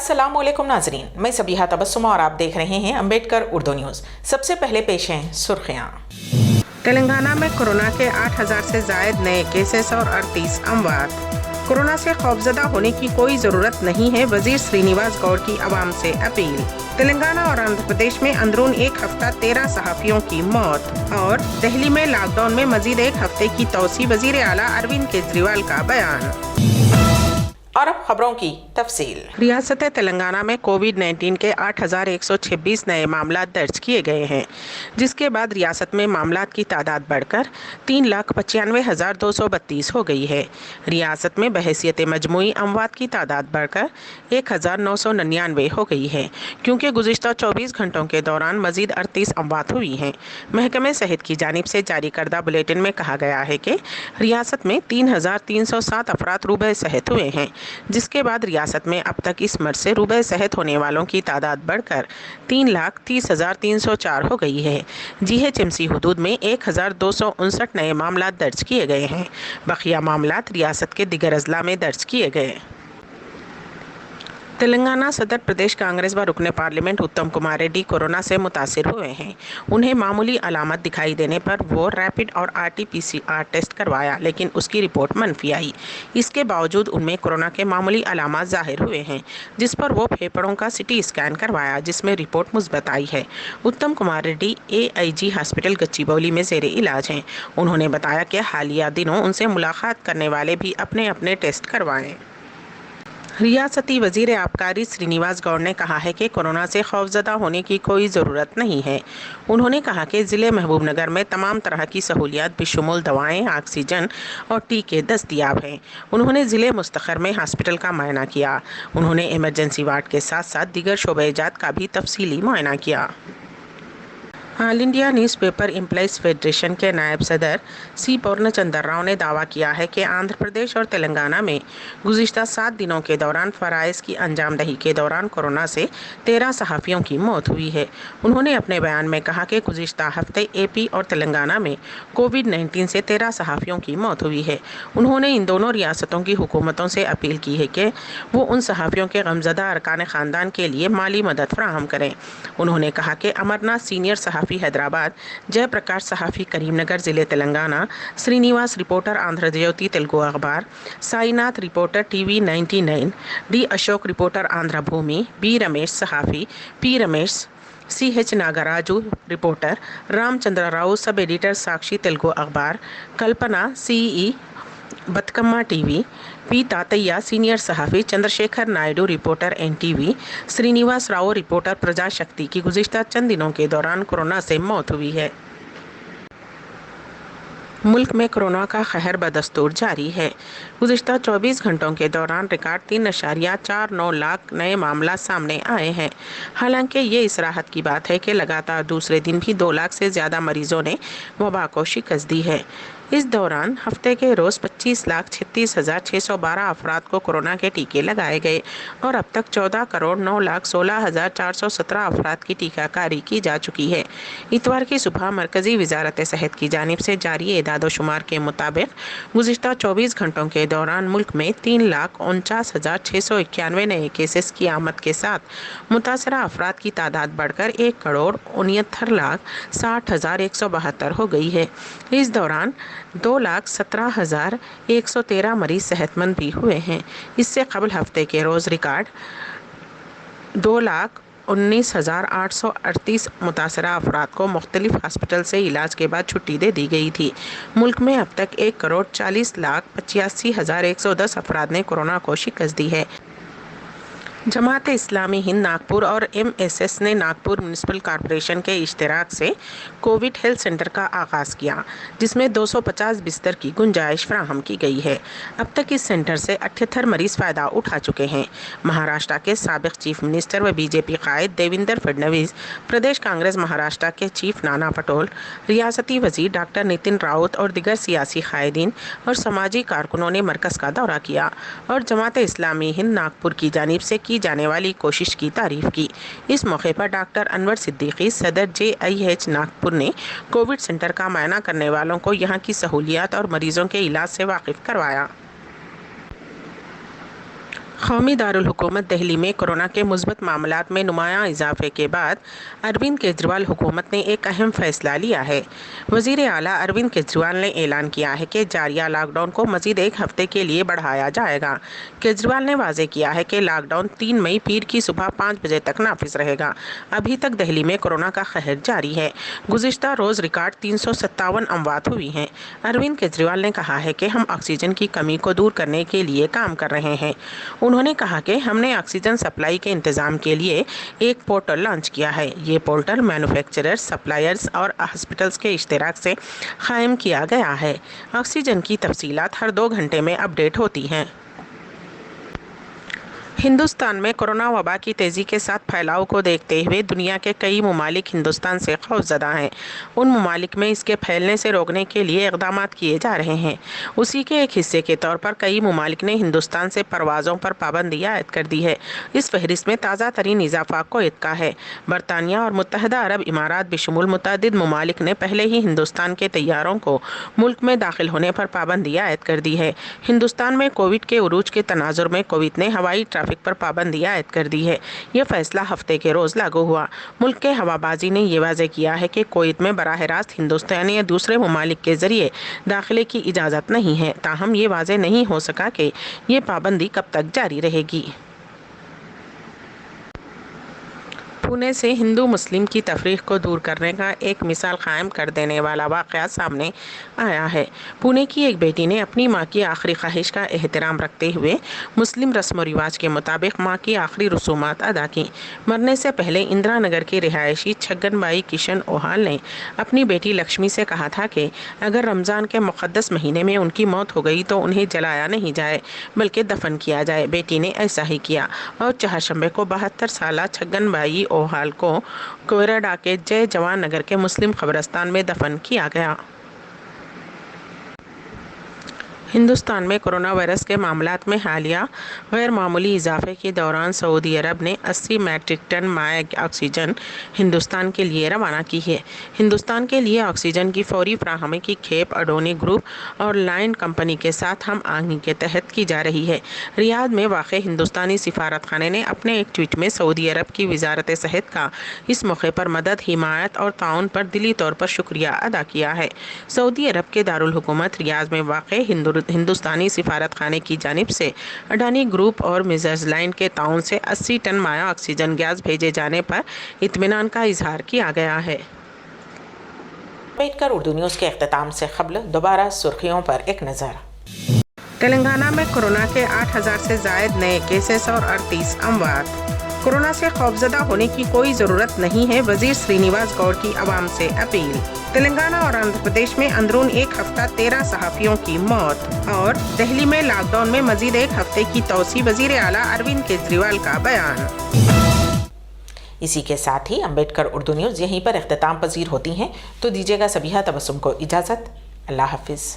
अस्सलाम वालेकुम नाजरीन, मैं सबीहा तबस्सुम और आप देख रहे हैं अम्बेडकर उर्दू न्यूज़। सबसे पहले पेश हैं सुर्खियाँ। तेलंगाना में कोरोना के 8,000 से जायद नए केसेस और 38 अमवात। कोरोना से खौफजदा होने की कोई जरूरत नहीं है, वजीर श्रीनिवास गौड़ की आवाम से अपील। तेलंगाना और आंध्र प्रदेश में अंदरून एक हफ्ता 13 सहाफियों की मौत। और दिल्ली में लॉकडाउन में मजीद एक हफ्ते की तौसी, वजीर आला अरविंद केजरीवाल का बयान। और अब खबरों की तफसील। रियासत तेलंगाना में कोविड-19 के 8,126 नए मामला दर्ज किए गए हैं, जिसके बाद रियासत में मामलात की तादाद बढ़कर 3,95,232 हो गई है। रियासत में बहैसियत मजमूई अमवात की तादाद बढ़कर 1,999 हो गई है, क्योंकि गुज़िश्ता 24 घंटों के दौरान मजीद 38 अमवात हुई हैं। महकमे सेहत की जानिब से जारी करदा बुलेटिन में कहा गया है कि रियासत में 3,307 अफराद रूबे सेहत हुए हैं, जिसके बाद रियासत में अब तक इस मर्ज से रूबे सेहत होने वालों की तादाद बढ़कर 3,30,304 हो गई है। GHMC हुदूद में 1,259 नए मामला दर्ज किए गए हैं। बकिया मामलात रियासत के दिगर अजला में दर्ज किए गए। तेलंगाना सदर प्रदेश कांग्रेस व रुकने पार्लियामेंट उत्तम कुमार रेड्डी कोरोना से मुतासिर हुए हैं। उन्हें मामूली अलामत दिखाई देने पर वो रैपिड और RT-PCR टेस्ट करवाया, लेकिन उसकी रिपोर्ट मनफी आई। इसके बावजूद उनमें कोरोना के मामूली अलामत जाहिर हुए हैं, जिस पर वो फेफड़ों का CT स्कैन करवाया, जिसमें रिपोर्ट मुस्बत आई है। उत्तम कुमार रेड्डी AIG हॉस्पिटल गच्चीबौली में ज़ेरे इलाज हैं। उन्होंने बताया कि हालिया दिनों उनसे मुलाकात करने वाले भी अपने अपने टेस्ट करवाएं। रियासती वजीर आबकारी श्रीनिवास गौड़ ने कहा है कि कोरोना से खौफजदा होने की कोई ज़रूरत नहीं है। उन्होंने कहा कि ज़िले महबूबनगर में तमाम तरह की सहूलियात बेशुमार दवाएं, ऑक्सीजन और टीके दस्तयाब हैं। उन्होंने ज़िले मुस्तखर में हॉस्पिटल का मुआयना किया। उन्होंने इमरजेंसी वार्ड के साथ साथ दीगर शोबेजात का भी तफसीली मुआयना किया। All India newspaper employees federation के नायब सदर C पूर्णचंद्र राव ने दावा किया है कि आंध्र प्रदेश और तेलंगाना में गुज़िश्ता 7 दिनों के दौरान फ़राइज़ की अंजामदही के दौरान कोरोना से 13 सहाफ़ियों की मौत हुई है। उन्होंने अपने बयान में कहा कि गुज़िश्ता हफ्ते AP और तेलंगाना में कोविड-19 से 13 सहाफ़ियों की मौत हुई है। उन्होंने इन दोनों रियासतों की हुकूमतों से अपील की है कि वो उन सहाफ़ियों के गमज़दा अरकान ख़ानदान के लिए माली मदद फराहम करें। उन्होंने कहा कि अमरनाथ सीनियर सहाफ़ी हैदराबाद, जयप्रकाश सहाफ़ी करीमनगर ज़िले तेलंगाना, श्रीनिवास रिपोर्टर आंध्र ज्योति तेलुगु अखबार, Sainath reporter TV 99, D Ashok reporter Andhra Bhoomi, B Ramesh सहाफ़ी, P Ramesh, CH Nagaraju reporter, Ramachandra Rao sub editor Sakshi Telugu अखबार, Kalpana CE Bathukamma TV, P Tataiah senior सहाफ़ी, Chandrasekhar Naidu reporter NTV, Srinivas Rao reporter Prajasakti की गुज़िश्ता चंद दिनों के दौरान कोरोना से मौत हुई है। मुल्क में कोरोना का कहर बदस्तूर जारी है। गुज़िश्ता 24 घंटों के दौरान रिकॉर्ड 3.49 लाख नए मामला सामने आए हैं। हालांकि ये इस राहत की बात है कि लगातार दूसरे दिन भी 2 लाख से ज़्यादा मरीजों ने वबा को शिकस्त दी है। इस दौरान हफ्ते के रोज़ 25,36,612 अफराद को कोरोना के टीके लगाए गए और अब तक 14,09,16,417 अफराद की टीकाकारी की जा चुकी है। इतवार की सुबह मरकज़ी वजारत सेहत की जानिब से जारी एदाद-ओ-शुमार के मुताबिक गुज़िश्ता 24 घंटों के दौरान मुल्क में 3,49,691 नए केसेस की आमद के साथ मुतासरा अफराद की तादाद बढ़कर 1,69,60,172 हो गई है। इस दौरान 2,17,113 मरीज सेहतमंद भी हुए हैं। इससे कबल हफ्ते के रोज़ रिकॉर्ड 2,19,838 मुतासरा अफराद को मुख्तलिफ हॉस्पिटल से इलाज के बाद छुट्टी दे दी गई थी। मुल्क में अब तक 1,40,85,110 अफराद ने कोरोना को शिकस्त दी है। जमात इस्लामी हिंद नागपुर और MSS ने नागपुर म्यूनिसिपल कॉरपोरेशन के इश्तराक से कोविड हेल्थ सेंटर का आगाज़ किया, जिसमें 250 बिस्तर की गुंजाइश फराहम की गई है। अब तक इस सेंटर से 78 मरीज फ़ायदा उठा चुके हैं। महाराष्ट्र के साबिक़ चीफ मिनिस्टर व BJP कायद देवेंद्र फडणवीस, प्रदेश कांग्रेस महाराष्ट्र के चीफ नाना पटोल, रियासती वजीर डॉक्टर नितिन राउत और दिगर सियासी कायदीन और समाजी कारकुनों ने मरकज़ का दौरा किया और जमात इस्लामी हिंद नागपुर की जानिब से की जाने वाली कोशिश की तारीफ की। इस मौके पर डॉक्टर अनवर सिद्दीकी, सदर JIH नागपुर ने कोविड सेंटर का मुआयना करने वालों को यहां की सहूलियात और मरीजों के इलाज से वाकिफ करवाया। कौमी दारुल हुकूमत दिल्ली में कोरोना के मुस्बत मामलात में नुमायां इजाफे के बाद अरविंद केजरीवाल हुकूमत ने एक अहम फैसला लिया है। वज़ीर आला अरविंद केजरीवाल ने ऐलान किया है कि जारिया लॉकडाउन को मज़ीद एक हफ्ते के लिए बढ़ाया जाएगा। केजरीवाल ने वाज़ेह किया है कि लॉकडाउन 3 मई पीर की सुबह 5 बजे तक नाफिज रहेगा। अभी तक दिल्ली में कोरोना का कहर जारी है। गुज़िश्ता रोज़ रिकॉर्ड 357 अमवात हुई हैं। अरविंद केजरीवाल ने कहा है कि हम ऑक्सीजन की कमी को दूर करने के लिए काम कर रहे हैं। उन्होंने कहा कि हमने ऑक्सीजन सप्लाई के इंतज़ाम के लिए एक पोर्टल लॉन्च किया है। ये पोर्टल मैन्युफैक्चरर्स, सप्लायर्स और हॉस्पिटल्स के इश्तिराक से कायम किया गया है। ऑक्सीजन की तफसीलात हर 2 घंटे में अपडेट होती हैं। हिंदुस्तान में कोरोना वबा की तेज़ी के साथ फैलाव को देखते हुए दुनिया के कई ममालिक हिंदुस्तान से खौफज़दा हैं। उन ममालिक में इसके फैलने से रोकने के लिए इक़दाम किए जा रहे हैं। उसी के एक हिस्से के तौर पर कई ममालिक ने हिंदुस्तान से परवाज़ों पर पाबंदी आयद कर दी है। इस फहरिस्त में ताज़ा तरीन इजाफा कुवैत का है। बरतानिया और मुत्तहदा अरब इमारात बशमूल मुतअद्दिद ममालिक ने पहले ही हिंदुस्तान के तैयारों को मुल्क में दाखिल होने पर पाबंदी आयद कर दी है। हिंदुस्तान में कोविड के उरूज के तनाजुर में कुवैत ने हवाई ट्रैफिक पर पाबंदी आयद कर दी है। यह फैसला हफ्ते के रोज लागू हुआ। मुल्क के हवाबाजी ने यह वाज़ेह किया है कि कुवैत में बराह रास्त हिंदुस्तान या दूसरे ममालिक के जरिए दाखिले की इजाज़त नहीं है। ताहम ये वाज़ेह नहीं हो सका कि ये पाबंदी कब तक जारी रहेगी। पुणे से हिंदू मुस्लिम की तफरीक को दूर करने का एक मिसाल कायम कर देने वाला वाक़या सामने आया है। पुणे की एक बेटी ने अपनी माँ की आखिरी ख्वाहिश का एहतराम रखते हुए मुस्लिम रस्म व रिवाज के मुताबिक माँ की आखिरी रसूमात अदा की। मरने से पहले इंदिरा नगर की रिहायशी छगनबाई किशन ओहाल ने अपनी बेटी लक्ष्मी से कहा था कि अगर रमज़ान के मुक़द्दस महीने में उनकी मौत हो गई तो उन्हें जलाया नहीं जाए बल्कि दफन किया जाए। बेटी ने ऐसा ही किया और चहारशंबे को 72 साला छगनबाई ओहाल को कोयराडा के जय जवान नगर के मुस्लिम कब्रिस्तान में दफन किया गया। हिंदुस्तान में कोरोना वायरस के मामलात में हालिया गैर मामूली इजाफे के दौरान सऊदी अरब ने 80 मैट्रिक टन माए ऑक्सीजन हिंदुस्तान के लिए रवाना की है। हिंदुस्तान के लिए ऑक्सीजन की फौरी फ्राहमी की खेप अडोनी ग्रुप और लाइन कंपनी के साथ हम आहंगी के तहत की जा रही है। रियाद में वाक़ हिंदुस्तानी सिफारत खाने ने अपने एक ट्वीट में सऊदी अरब की वजारत सेहत का इस मौके पर मदद, हिमायत और ताउन पर दिली तौर पर शुक्रिया अदा किया है। सऊदी अरब के दारुल हुकूमत रियाद में वाक़ हिंदुस्तानी सिफारत खाने की जानिब से अडानी ग्रुप और मिजर्स लाइन के ताउन से 80 टन माया ऑक्सीजन गैस भेजे जाने पर इत्मीनान का इजहार किया गया है। अम्बेडकर उर्दू न्यूज़ के इख्तिताम से क़ब्ल दोबारा सुर्खियों पर एक नज़र। तेलंगाना में कोरोना के 8000 से ज़ायद नए केसेस और 38 अमवात। कोरोना से खौफजदा होने की कोई ज़रूरत नहीं है, वज़ीर श्रीनिवास गौड़ की आवाम से अपील। तेलंगाना और आंध्र प्रदेश में अंदरून एक हफ्ता 13 सहाफ़ियों की मौत और दिल्ली में लॉकडाउन में मज़ीद एक हफ्ते की तौसी, वज़ीर आला अरविंद केजरीवाल का बयान। इसी के साथ ही अम्बेडकर उर्दू न्यूज़ यहीं पर इख्तिताम पजीर होती हैं, तो दीजिएगा सबीहा तबस्सुम को इजाज़त। अल्लाह हाफिज़।